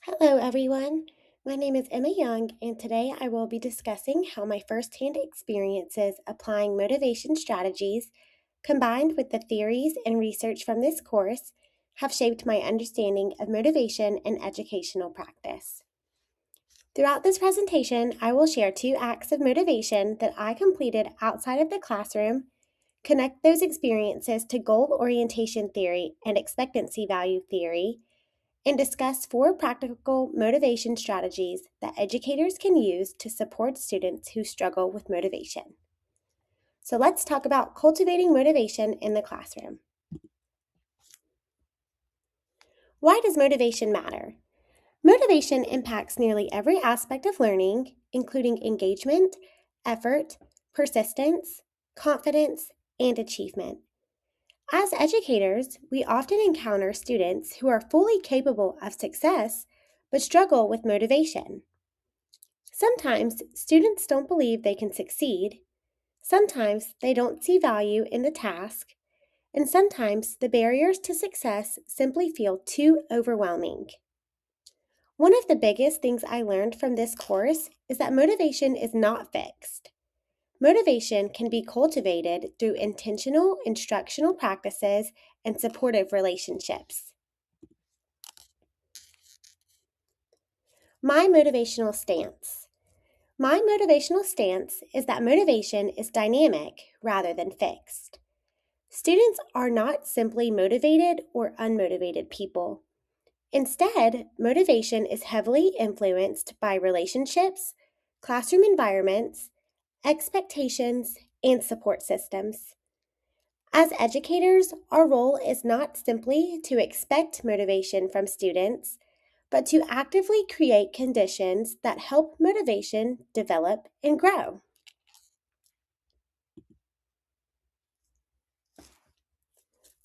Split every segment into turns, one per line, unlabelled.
Hello, everyone. My name is Emma Young, and today I will be discussing how my firsthand experiences applying motivation strategies, combined with the theories and research from this course, have shaped my understanding of motivation and educational practice. Throughout this presentation, I will share 2 acts of motivation that I completed outside of the classroom, connect those experiences to goal orientation theory and expectancy value theory, and discuss 4 practical motivation strategies that educators can use to support students who struggle with motivation. So let's talk about cultivating motivation in the classroom. Why does motivation matter? Motivation impacts nearly every aspect of learning, including engagement, effort, persistence, confidence, and achievement. As educators, we often encounter students who are fully capable of success but struggle with motivation. Sometimes students don't believe they can succeed, sometimes they don't see value in the task, and sometimes the barriers to success simply feel too overwhelming. One of the biggest things I learned from this course is that motivation is not fixed. Motivation can be cultivated through intentional instructional practices and supportive relationships. My motivational stance. My motivational stance is that motivation is dynamic rather than fixed. Students are not simply motivated or unmotivated people. Instead, motivation is heavily influenced by relationships, classroom environments, expectations, and support systems. As educators, our role is not simply to expect motivation from students, but to actively create conditions that help motivation develop and grow.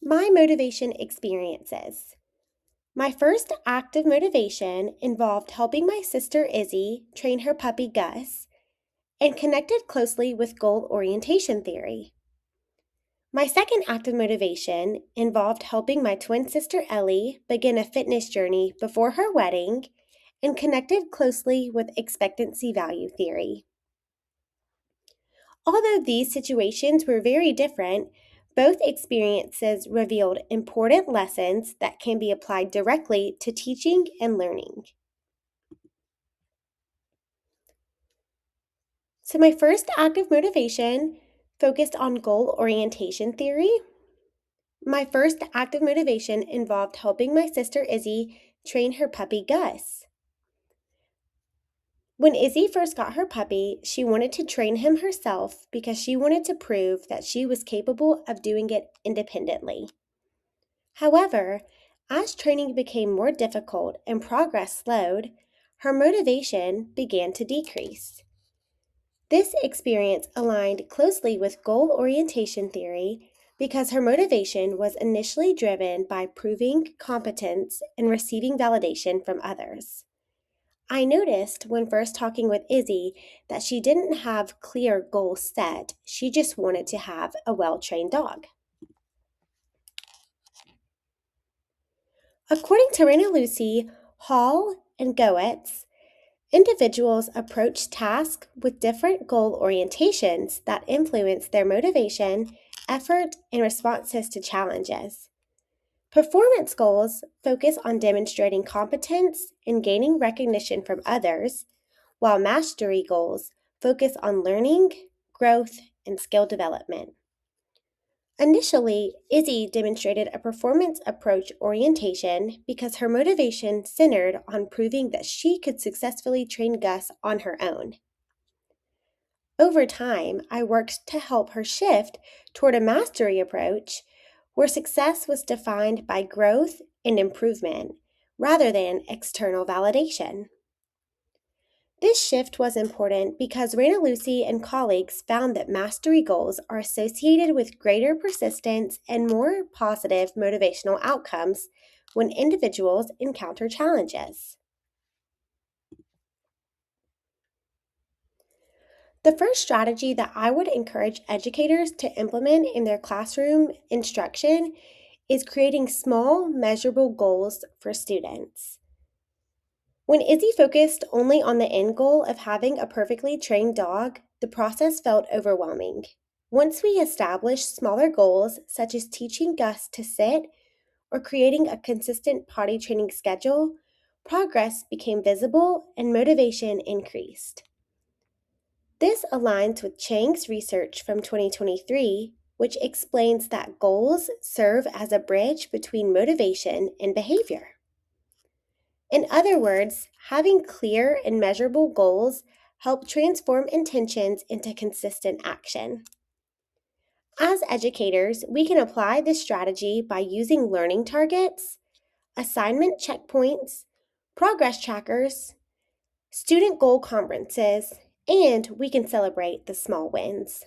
My motivation experiences. My first act of motivation involved helping my sister Izzy train her puppy Gus and connected closely with goal orientation theory. My second act of motivation involved helping my twin sister Ellie begin a fitness journey before her wedding and connected closely with expectancy value theory. Although these situations were very different, both experiences revealed important lessons that can be applied directly to teaching and learning. So, my first act of motivation focused on goal orientation theory. My first act of motivation involved helping my sister Izzy train her puppy Gus. When Izzy first got her puppy, she wanted to train him herself because she wanted to prove that she was capable of doing it independently. However, as training became more difficult and progress slowed, her motivation began to decrease. This experience aligned closely with goal orientation theory because her motivation was initially driven by proving competence and receiving validation from others. I noticed when first talking with Izzy that she didn't have clear goals set, she just wanted to have a well trained dog. According to Lucy, Hall, and Goetz, individuals approach tasks with different goal orientations that influence their motivation, effort, and responses to challenges. Performance goals focus on demonstrating competence and gaining recognition from others, while mastery goals focus on learning, growth, and skill development. Initially, Izzy demonstrated a performance approach orientation because her motivation centered on proving that she could successfully train Gus on her own. Over time, I worked to help her shift toward a mastery approach where success was defined by growth and improvement rather than external validation. This shift was important because Lucy and colleagues found that mastery goals are associated with greater persistence and more positive motivational outcomes when individuals encounter challenges. The first strategy that I would encourage educators to implement in their classroom instruction is creating small, measurable goals for students. When Izzy focused only on the end goal of having a perfectly trained dog, the process felt overwhelming. Once we established smaller goals, such as teaching Gus to sit or creating a consistent potty training schedule, progress became visible and motivation increased. This aligns with Chang's research from 2023, which explains that goals serve as a bridge between motivation and behavior. In other words, having clear and measurable goals help transform intentions into consistent action. As educators, we can apply this strategy by using learning targets, assignment checkpoints, progress trackers, student goal conferences, and we can celebrate the small wins.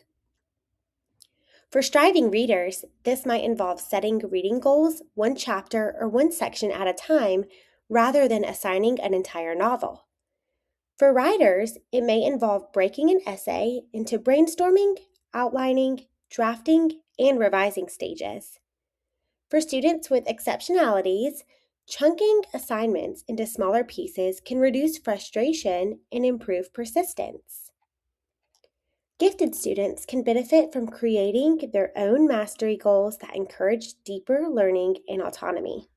For striving readers, this might involve setting reading goals one chapter or one section at a time rather than assigning an entire novel. For writers, it may involve breaking an essay into brainstorming, outlining, drafting, and revising stages. For students with exceptionalities, chunking assignments into smaller pieces can reduce frustration and improve persistence. Gifted students can benefit from creating their own mastery goals that encourage deeper learning and autonomy.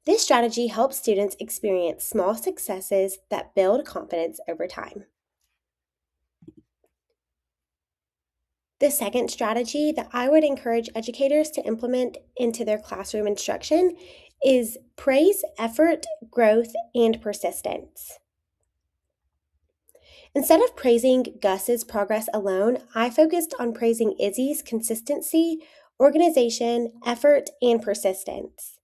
This strategy helps students experience small successes that build confidence over time. The second strategy that I would encourage educators to implement into their classroom instruction is praise effort, growth, and persistence. Instead of praising Gus's progress alone, I focused on praising Izzy's consistency, organization, effort, and persistence.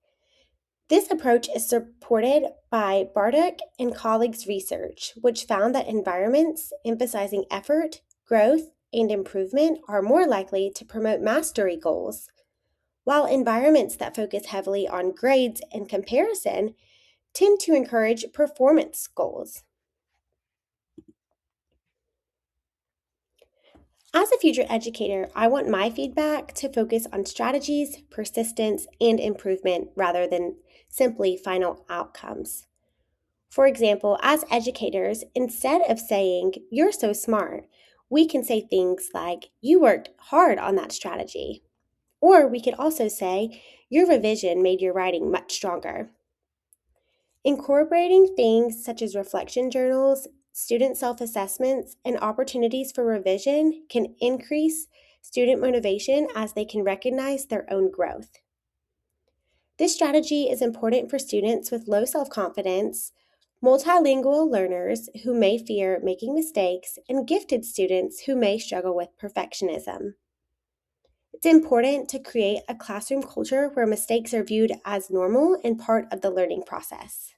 This approach is supported by Bardock and colleagues' research, which found that environments emphasizing effort, growth, and improvement are more likely to promote mastery goals, while environments that focus heavily on grades and comparison tend to encourage performance goals. As a future educator, I want my feedback to focus on strategies, persistence, and improvement rather than simply final outcomes. For example, as educators, instead of saying, "You're so smart," we can say things like, "You worked hard on that strategy." Or we could also say, "Your revision made your writing much stronger." Incorporating things such as reflection journals, student self-assessments, and opportunities for revision can increase student motivation as they can recognize their own growth. This strategy is important for students with low self-confidence, multilingual learners who may fear making mistakes, and gifted students who may struggle with perfectionism. It's important to create a classroom culture where mistakes are viewed as normal and part of the learning process.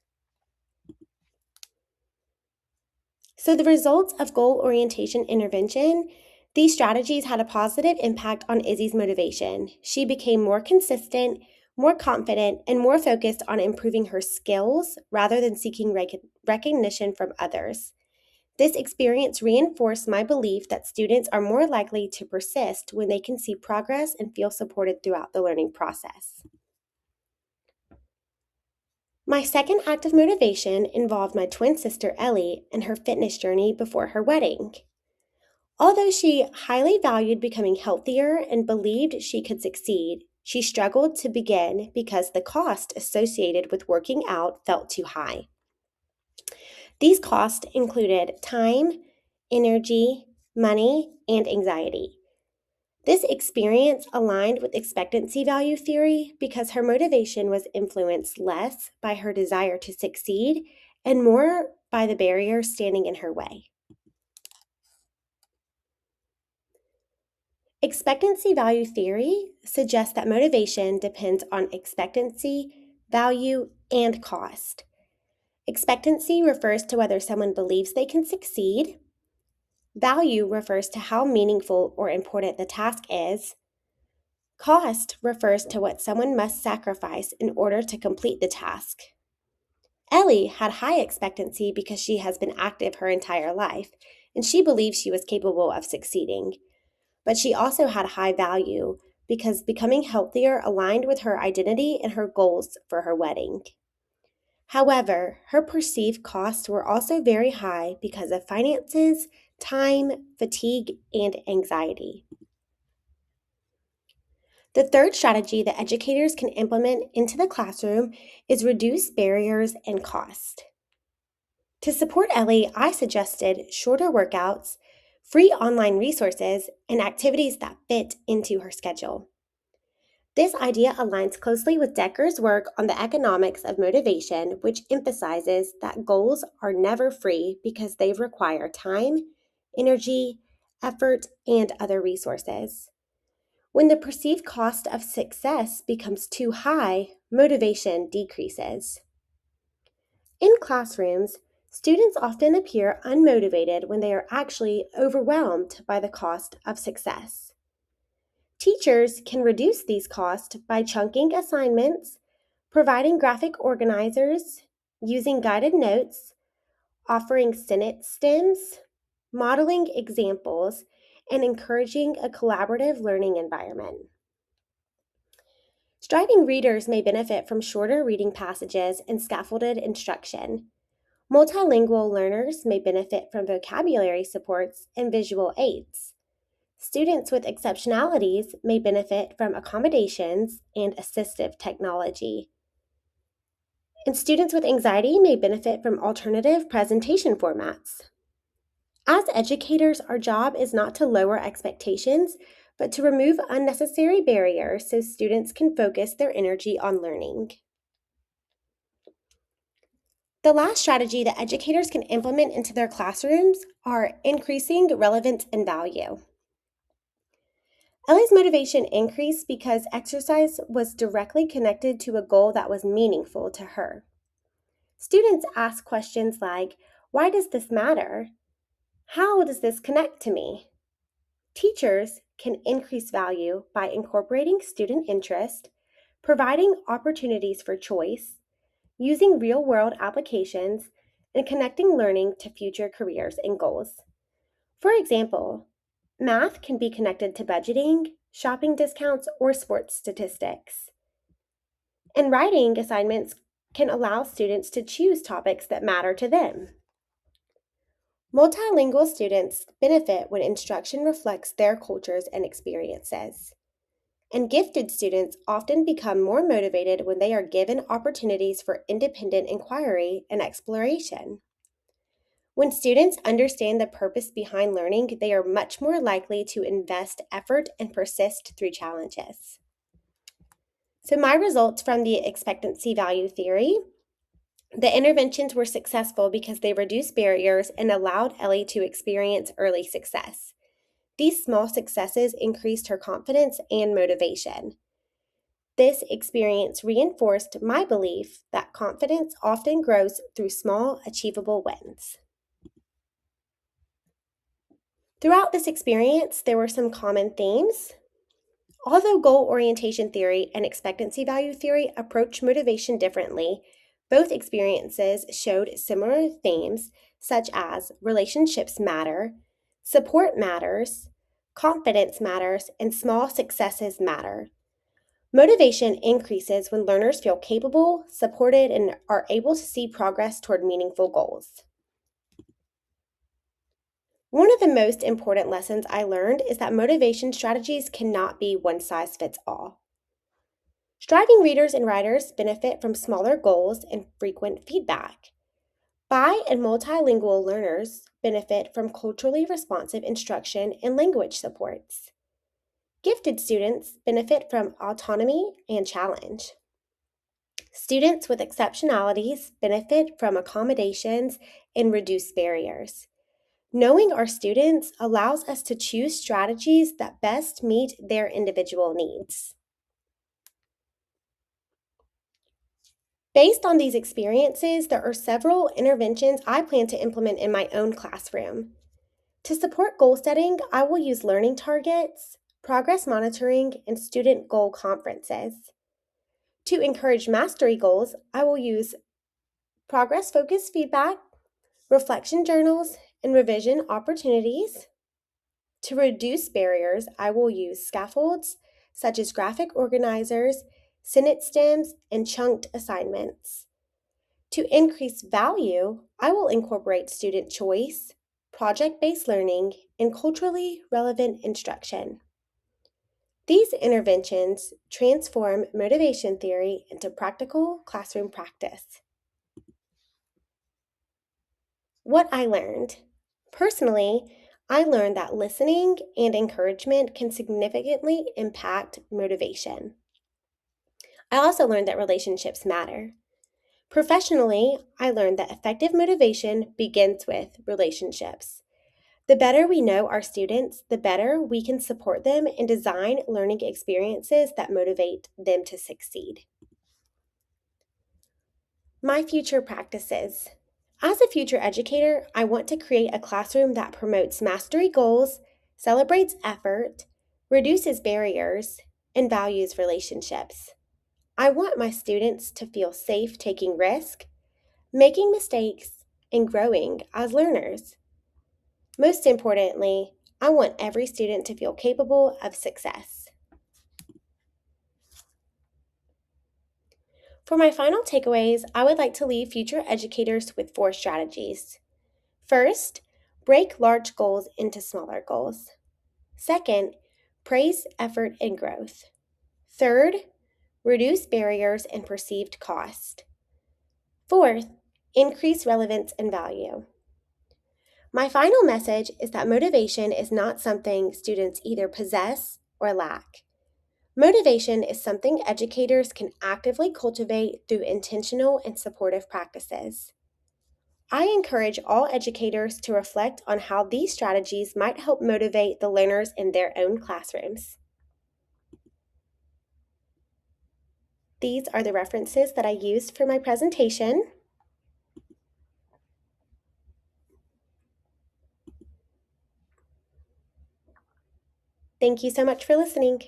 So the results of goal orientation intervention, these strategies had a positive impact on Izzy's motivation. She became more consistent, more confident, and more focused on improving her skills rather than seeking recognition from others. This experience reinforced my belief that students are more likely to persist when they can see progress and feel supported throughout the learning process. My second act of motivation involved my twin sister Ellie and her fitness journey before her wedding. Although she highly valued becoming healthier and believed she could succeed, she struggled to begin because the cost associated with working out felt too high. These costs included time, energy, money, and anxiety. This experience aligned with expectancy value theory because her motivation was influenced less by her desire to succeed and more by the barriers standing in her way. Expectancy value theory suggests that motivation depends on expectancy, value, and cost. Expectancy refers to whether someone believes they can succeed. Value refers to how meaningful or important the task is. Cost refers to what someone must sacrifice in order to complete the task. Ellie had high expectancy because she has been active her entire life, and she believed she was capable of succeeding. But she also had high value because becoming healthier aligned with her identity and her goals for her wedding. However, her perceived costs were also very high because of finances, time, fatigue, and anxiety. The third strategy that educators can implement into the classroom is reduce barriers and cost. To support Ellie, I suggested shorter workouts, free online resources, and activities that fit into her schedule. This idea aligns closely with Decker's work on the economics of motivation, which emphasizes that goals are never free because they require time, energy, effort, and other resources. When the perceived cost of success becomes too high, motivation decreases. In classrooms, students often appear unmotivated when they are actually overwhelmed by the cost of success. Teachers can reduce these costs by chunking assignments, providing graphic organizers, using guided notes, offering sentence stems, modeling examples, and encouraging a collaborative learning environment. Striving readers may benefit from shorter reading passages and scaffolded instruction. Multilingual learners may benefit from vocabulary supports and visual aids. Students with exceptionalities may benefit from accommodations and assistive technology. And students with anxiety may benefit from alternative presentation formats. As educators, our job is not to lower expectations, but to remove unnecessary barriers so students can focus their energy on learning. The last strategy that educators can implement into their classrooms are increasing relevance and value. Ellie's motivation increased because exercise was directly connected to a goal that was meaningful to her. Students ask questions like, "Why does this matter? How does this connect to me?" Teachers can increase value by incorporating student interest, providing opportunities for choice, using real-world applications, and connecting learning to future careers and goals. For example, math can be connected to budgeting, shopping discounts, or sports statistics. And writing assignments can allow students to choose topics that matter to them. Multilingual students benefit when instruction reflects their cultures and experiences. And gifted students often become more motivated when they are given opportunities for independent inquiry and exploration. When students understand the purpose behind learning, they are much more likely to invest effort and persist through challenges. So my results from the expectancy value theory: the interventions were successful because they reduced barriers and allowed Ellie to experience early success. These small successes increased her confidence and motivation. This experience reinforced my belief that confidence often grows through small, achievable wins. Throughout this experience, there were some common themes. Although goal orientation theory and expectancy value theory approach motivation differently, both experiences showed similar themes such as relationships matter, support matters, confidence matters, and small successes matter. Motivation increases when learners feel capable, supported, and are able to see progress toward meaningful goals. One of the most important lessons I learned is that motivation strategies cannot be one size fits all. Striving readers and writers benefit from smaller goals and frequent feedback. Bi and multilingual learners benefit from culturally responsive instruction and language supports. Gifted students benefit from autonomy and challenge. Students with exceptionalities benefit from accommodations and reduced barriers. Knowing our students allows us to choose strategies that best meet their individual needs. Based on these experiences, there are several interventions I plan to implement in my own classroom. To support goal setting, I will use learning targets, progress monitoring, and student goal conferences. To encourage mastery goals, I will use progress-focused feedback, reflection journals, and revision opportunities. To reduce barriers, I will use scaffolds such as graphic organizers, sentence stems, and chunked assignments. To increase value, I will incorporate student choice, project-based learning, and culturally relevant instruction. These interventions transform motivation theory into practical classroom practice. What I learned. Personally, I learned that listening and encouragement can significantly impact motivation. I also learned that relationships matter. Professionally, I learned that effective motivation begins with relationships. The better we know our students, the better we can support them and design learning experiences that motivate them to succeed. My future practices. As a future educator, I want to create a classroom that promotes mastery goals, celebrates effort, reduces barriers, and values relationships. I want my students to feel safe taking risks, making mistakes, and growing as learners. Most importantly, I want every student to feel capable of success. For my final takeaways, I would like to leave future educators with 4 strategies. First, break large goals into smaller goals. Second, praise effort and growth. Third, reduce barriers and perceived cost. Fourth, increase relevance and value. My final message is that motivation is not something students either possess or lack. Motivation is something educators can actively cultivate through intentional and supportive practices. I encourage all educators to reflect on how these strategies might help motivate the learners in their own classrooms. These are the references that I used for my presentation. Thank you so much for listening.